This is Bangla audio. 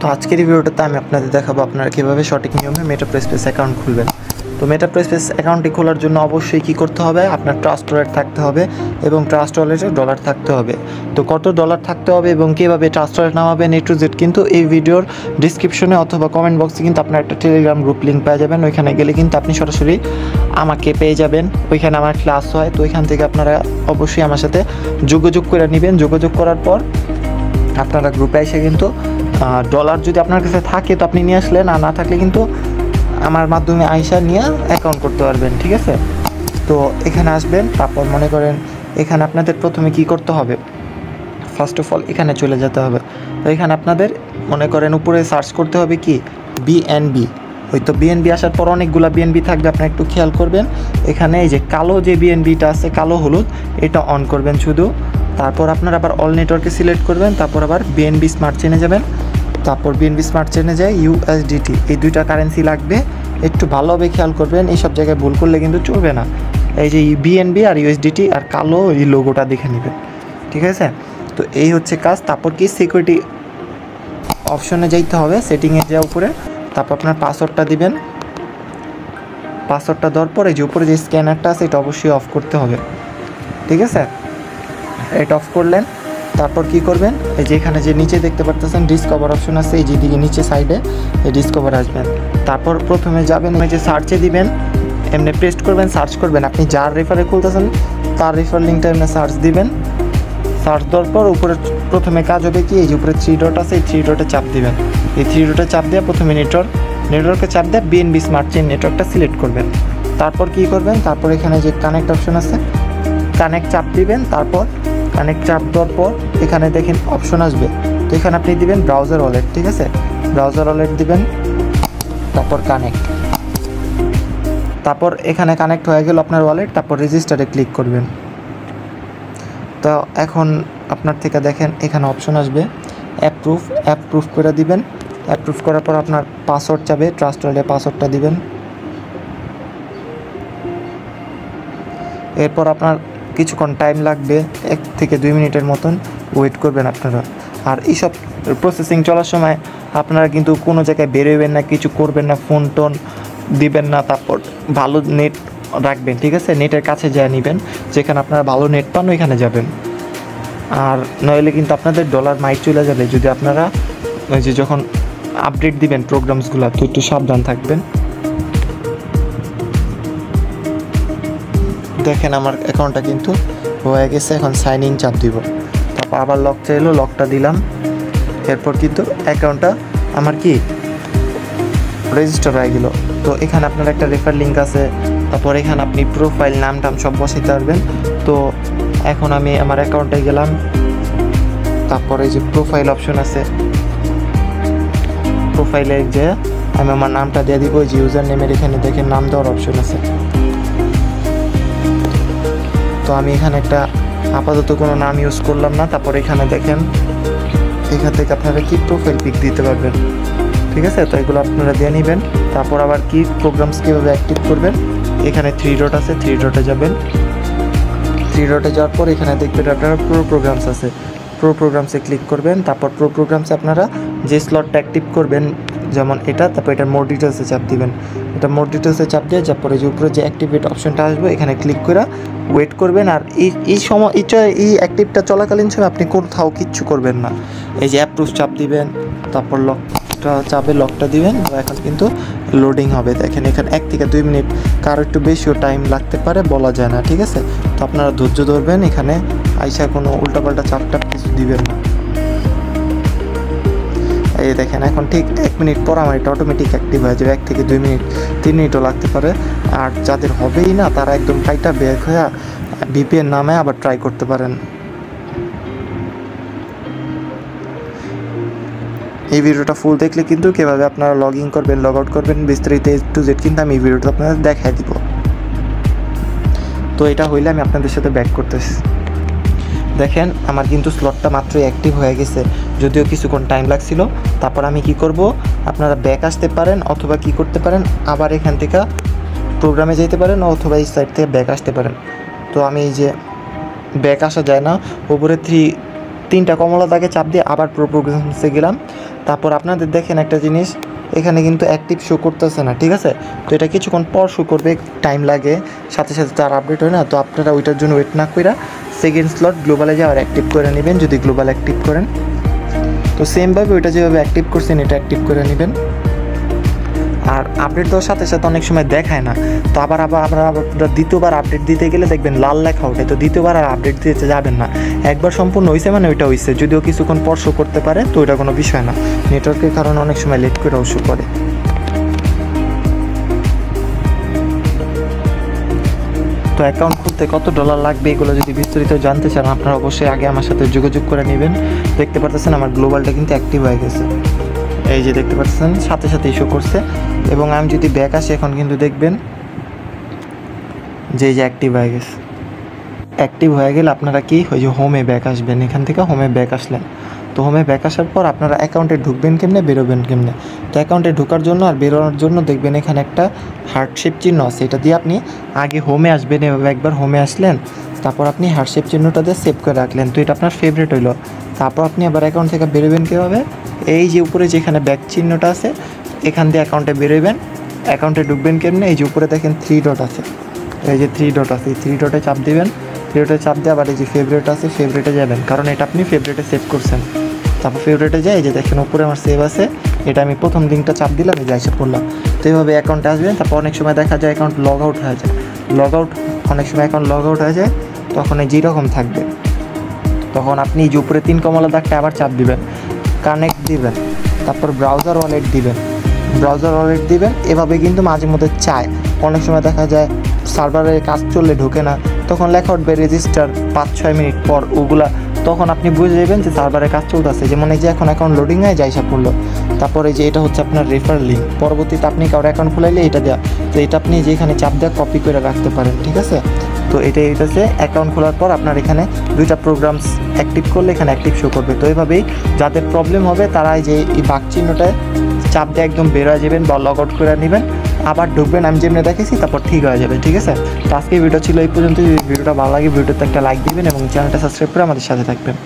তো আজকের এই ভিডিওটাতে আমি আপনাদের দেখাবো আপনারা কীভাবে সঠিক নিয়মে মেটাপ্রেসপেস অ্যাকাউন্ট খুলবেন। তো মেটাপ্রেসপেস অ্যাকাউন্টটি খোলার জন্য অবশ্যই কী করতে হবে, আপনার ট্রাস্ট ওয়ালেট থাকতে হবে এবং ট্রাস্ট ওয়ালেটে ডলার থাকতে হবে। তো কত ডলার থাকতে হবে এবং কীভাবে ট্রাস্ট ওয়ালেট নামাবেন A to Z কিন্তু এই ভিডিওর ডিসক্রিপশনে অথবা কমেন্ট বক্সে কিন্তু আপনার একটা টেলিগ্রাম গ্রুপ লিঙ্ক পেয়ে যাবেন। ওইখানে গেলে কিন্তু আপনি সরাসরি আমাকে পেয়ে যাবেন, ওইখানে আমার ক্লাস হয়। তো ওইখান থেকে আপনারা অবশ্যই আমার সাথে যোগাযোগ করে নেবেন। যোগাযোগ করার পর আপনারা গ্রুপে এসে কিন্তু ডলার যদি আপনার কাছে থাকে তো আপনি নিয়ে আসলেন, আর না থাকলে কিন্তু আমার মাধ্যমে আইসা নিয়ে অ্যাকাউন্ট করতে পারবেন, ঠিক আছে। তো এখানে আসবেন, তারপর মনে করেন এখানে আপনাদের প্রথমে কি করতে হবে, ফার্স্ট অফ অল এখানে চলে যেতে হবে। তো এখানে আপনাদের মনে করেন উপরে সার্চ করতে হবে কি BNB। হয়তো BNB আসার পর অনেকগুলো BNB থাকবে, আপনি একটু খেয়াল করবেন। এখানে এই যে কালো যে BNBটা আছে, কালো হলুদ, এটা অন করবেন শুধু। তারপর আপনার আবার অল নেটওয়ার্কে সিলেক্ট করবেন, তারপর আবার BNB স্মার্ট চেনে যাবেন। তারপর BNB স্মার্ট চেনে যায় USDT, এই দুইটা কারেন্সি লাগবে, একটু ভালোভাবে খেয়াল করবেন। এই সব জায়গায় ভুল করলে কিন্তু চলবে না। এই যে BNB আর USDT আর কালো এই লোগোটা দেখে নেবেন, ঠিক আছে। তো এই হচ্ছে কাজ। তারপর কি সিকিউরিটি অপশনে যাইতে হবে, সেটিংয়ে যাওয়ার উপরে, তারপর আপনার পাসওয়ার্ডটা দিবেন। পাসওয়ার্ডটা দেওয়ার পরে যে উপরে যে স্ক্যানারটা আছে এটা অবশ্যই অফ করতে হবে, ঠিক আছে। এটা অফ করলেন, তারপর কি করবেন, এই যে এখানে যে নিচে দেখতে পারতেছেন ডিসকভার অপশন আছে, এই যেদিকে নিচে সাইডে এই ডিসকভার আসবেন। তারপর প্রথমে যাবেন, এই যে সার্চে দিবেন, এমনি পেস্ট করবেন, সার্চ করবেন, আপনি যার রেফারে খুলতেছেন তার রেফার লিঙ্কটা এমনি সার্চ দিবেন। সার্চ দেওয়ার পর উপরে প্রথমে কাজ হবে কি, এই যে উপরে 3 ডট আছে, এই 3 ডটে চাপ দিবেন। এই 3 ডটে চাপ দিয়ে প্রথমে নেটওয়ার্কে চাপ দিয়ে BNB স্মার্ট চেইন নেটওয়ার্কটা সিলেক্ট করবেন। তারপর কি করবেন, তারপর এখানে যে কানেক্ট অপশন আছে, কানেক্ট চাপ দিবেন। তারপর কানেক্ট চাপ দেওয়ার পর এখানে দেখেন অপশন আসবে, তো এখানে আপনি দিবেন ব্রাউজার ওয়ালেট, ঠিক আছে। ব্রাউজার ওয়ালেট দিবেন, তারপর কানেক্ট। তারপর এখানে কানেক্ট হয়ে গেল আপনার ওয়ালেট, তারপর রেজিস্টারে ক্লিক করবেন। তো এখন আপনার থেকে দেখেন এখানে অপশন আসবে অ্যাপ্রুভ করে দিবেন। অ্যাপ্রুভ করার পর আপনার পাসওয়ার্ড চাবে, ট্রাস্ট ওয়ালেটে পাসওয়ার্ডটা দিবেন। এরপর আপনার কিছুক্ষণ টাইম লাগবে, 1 থেকে 2 মিনিটের মতন ওয়েট করবেন আপনারা। আর এইসব প্রসেসিং চলার সময় আপনারা কিন্তু কোনো জায়গায় বেরোবেন না, কিছু করবেন না, ফোন টোন দিবেন না। তারপর ভালো নেট রাখবেন, ঠিক আছে। নেটের কাছে যা নেবেন, যেখানে আপনারা ভালো নেট পান ওইখানে যাবেন। আর নইলে কিন্তু আপনাদের ডলার মাইট চলে যাবে যদি আপনারা ওই যে যখন আপডেট দিবেন প্রোগ্রামসগুলো, তো একটু সাবধান থাকবেন। দেখেন আমার অ্যাকাউন্টটা কিন্তু হয়ে গেছে, এখন সাইন ইন চাপ দিব। তারপর আবার লক চাইলো, লকটা দিলাম। এরপর কিন্তু অ্যাকাউন্টটা আমার কি রেজিস্টার হয়ে গেল। তো এখানে আপনার একটা রেফার লিঙ্ক আছে, তারপর এখানে আপনি প্রোফাইল নাম টাম সব বসাইতে পারবেন। তো এখন আমি আমার অ্যাকাউন্টে গেলাম, তারপরে যে প্রোফাইল অপশন আছে, প্রোফাইলে যে আমি আমার নামটা দিয়ে দিব, যে ইউজার নেমের এখানে দেখেন নাম দেওয়ার অপশন আছে। তো আমি এখানে একটা আপাতত কোনো নাম ইউজ করলাম না। তারপর এখানে দেখেন এখান থেকে আপনারা কি প্রোফাইল পিক দিতে পারবেন, ঠিক আছে। তো এগুলো আপনারা দিয়ে নেবেন। তারপর আবার কি প্রোগ্রামস কীভাবে অ্যাক্টিভ করবেন, এখানে 3 ডট আছে, 3 ডটে যাবেন। 3 ডটে যাওয়ার পর এখানে দেখবেন আপনারা প্রো প্রোগ্রামস আছে, প্রো প্রোগ্রামসে ক্লিক করবেন। তারপর প্রো প্রোগ্রামসে আপনারা যে স্লটটা অ্যাক্টিভ করবেন, যেমন এটা, তারপর এটা মোর ডিটেলসে চাপ দিবেন। এটা মোর ডিটেলসে চাপ দিয়ে তারপরে যে উপরে যে অ্যাক্টিভেট অপশনটা আসবে এখানে ক্লিক করে ওয়েট করবেন। আর এই সময় এই অ্যাক্টিভটা চলাকালীন সময় আপনি কোথাও কিচ্ছু করবেন না। এই যে অ্যাপ্রুভ চাপ দিবেন, তারপর লকটা চাপে লকটা দিবেন। এখন কিন্তু লোডিং হবে, দেখেন এখানে 1 থেকে 2 মিনিট, কারো একটু বেশিও টাইম লাগতে পারে, বলা যায় না, ঠিক আছে। তো আপনারা ধৈর্য ধরবেন, এখানে আইসা কোনো উল্টাপাল্টা চাপটাপ কিছু দিবেন না। এই দেখেন এখন ঠিক 1 মিনিট পর আমার এটা অটোমেটিক অ্যাক্টিভ হয়ে যাবে। 1 থেকে 2 মিনিট, 3 মিনিটও লাগতে পারে। আর যাদের হবেই না তারা একদম টাইটা ব্যাক হয়ে VPN নামে আবার ট্রাই করতে পারেন। এই ভিডিওটা ফুল দেখলে কিন্তু কীভাবে আপনারা লগ ইন করবেন, লগ আউট করবেন, বিস্তারিত A to Z কিন্তু আমি এই ভিডিওটা আপনাদের দেখাই দিব। তো এটা হইলে আমি আপনাদের সাথে ব্যাক করতেছি। দেখেন আমার কিন্তু স্লটটা মাত্রই অ্যাক্টিভ হয়ে গেছে, যদিও কিছুক্ষণ টাইম লাগছিল। তারপর আমি কি করব, আপনারা ব্যাক আসতে পারেন অথবা কি করতে পারেন, আবার এখান থেকে প্রোগ্রামে যেতে পারেন অথবা এই সাইড থেকে ব্যাক আসতে পারেন। তো আমি এই যে ব্যাক আসা যায় না, উপরে 3টা কমলা দাগে চাপ দিয়ে আবার প্রো প্রোগ্রামসে গেলাম। তারপর আপনাদের দেখেন একটা জিনিস, এখানে কিন্তু অ্যাক্টিভ শো করতেছে না, ঠিক আছে। তো এটা কিছুক্ষণ পর শো করবে, টাইম লাগে, সাথে সাথে তার আপডেট হয় না। তো আপনারা ওইটার জন্য ওয়েট না করে সেকেন্ড স্লট গ্লোবালে যাওয়ার অ্যাক্টিভ করে নেবেন যদি গ্লোবাল অ্যাক্টিভ করেন। তো সেমভাবে ওইটা যেভাবে অ্যাক্টিভ করছেন এটা অ্যাক্টিভ করে নেবেন। আর আপডেট দেওয়ার সাথে সাথে অনেক সময় দেখায় না, তো আবার আপনারা দ্বিতীয়বার আপডেট দিতে গেলে দেখবেন লাল লেখা ওঠে, তো দ্বিতীয়বার আর আপডেট দিতে যাবেন না। একবার সম্পূর্ণ হয়েছে মানে ওইটা হয়েছে, যদিও কিছুক্ষণ পর শো করতে পারে, তো ওইটা কোনো বিষয় না। নেটওয়ার্কের কারণে অনেক সময় লেট করেও শো করে। তো অ্যাকাউন্ট খুলতে কত ডলার লাগবে এগুলো যদি বিস্তারিত জানতে চান আপনারা অবশ্যই আগে আমার সাথে যোগাযোগ করে নেবেন। দেখতে পারতেছেন আমার গ্লোবালটা কিন্তু অ্যাক্টিভ হয়ে গেছে, এই যে দেখতে পাচ্ছেন সাথে সাথে শো করছে। এবং আমি যদি ব্যাক আসি এখন কিন্তু দেখবেন যে এই যে অ্যাক্টিভ হয়ে গেছে। অ্যাক্টিভ হয়ে গেলে আপনারা কি ওই যে হোমে ব্যাক আসবেন, এখান থেকে হোমে ব্যাক আসলেন। তো হোমে ব্যাক আসার পর আপনারা অ্যাকাউন্টে ঢুকবেন কেমনে, বেরোবেন কেমনে। তো অ্যাকাউন্টে ঢোকার জন্য আর বেরোনোর জন্য দেখবেন এখানে একটা হার্ট শেপ চিহ্ন আছে, এটা দিয়ে আপনি আগে হোমে আসবেন। এভাবে একবার হোমে আসলেন, তারপর আপনি হার্ট শেপ চিহ্নটা দিয়ে সেভ করে রাখলেন, তো এটা আপনার ফেভারিট হইলো। তারপর আপনি আবার অ্যাকাউন্ট থেকে বেরোবেন কীভাবে, এই যে উপরে যেখানে ব্যাক চিহ্নটা আছে এখান দিয়ে অ্যাকাউন্টে বেরোবেন। অ্যাকাউন্টে ঢুকবেন কেমনে, এই যে উপরে দেখেন 3 ডট আছে, এই যে 3 ডট আছে, এই 3 ডটে চাপ দিবেন। 3 ডটে চাপ দিয়ে আবার এই যে ফেভারিট আছে ফেভারিটে যাবেন, কারণ এটা আপনি ফেভারিটে সেভ করছেন। তারপর ফেভারিটে যাই, এই যে দেখেন উপরে আমার সেভ আছে, এটা আমি প্রথম লিঙ্কটা চাপ দিলাম, এই যে এসে পড়লাম। তো এইভাবে অ্যাকাউন্টে আসবেন। তারপর অনেক সময় দেখা যায় অ্যাকাউন্ট লগ আউট হয়ে যায়, অনেক সময় অ্যাকাউন্ট লগ আউট হয়ে যায়, তখন এই যেরকম থাকবে তখন আপনি যে উপরে 3 কমলা দাগটা আবার চাপ দিবেন, কানেক্ট দিবেন, তারপর ব্রাউজার ওয়ালেট দিবেন। এভাবে কিন্তু মাঝে মধ্যে চায়, অনেক সময় দেখা যায় সার্ভারের কাজ চললে ঢোকে না, তখন লেখা উঠবে রেজিস্টার 5-6 মিনিট পর, ওগুলা তখন আপনি বুঝে যাবেন যে সার্ভারের কাজ চলতেছে। যেমন এই যে এখন অ্যাকাউন্ট লোডিং হয়ে যায় সব পড়লো, তারপরে যে এটা হচ্ছে আপনার রেফার লিঙ্ক, পরবর্তীতে আপনি কারো অ্যাকাউন্ট খোলাইলে এটা দেওয়া, তো এটা আপনি যেখানে চাপ দেওয়া কপি করে রাখতে পারেন, ঠিক আছে। তো এটাই হচ্ছে অ্যাকাউন্ট খোলার পর আপনার এখানে 2টা প্রোগ্রামস অ্যাক্টিভ করলে এখানে অ্যাক্টিভ শো করবে। তো এইভাবেই যাদের প্রবলেম হবে তারা যে এই বাক চিহ্নটায় চাপ দিয়ে একদম বের হয়ে যাবেন বা লগ আউট করে নেবেন, আবার ঢুকবেন আমি যেমনি দেখেছি, তারপর ঠিক হয়ে যাবে, ঠিক আছে। তো আজকে ভিডিও ছিল এই পর্যন্ত। যদি ভিডিওটা ভালো লাগে ভিডিওতে একটা লাইক দিবেন এবং চ্যানেলটা সাবস্ক্রাইব করে আমাদের সাথে থাকবেন।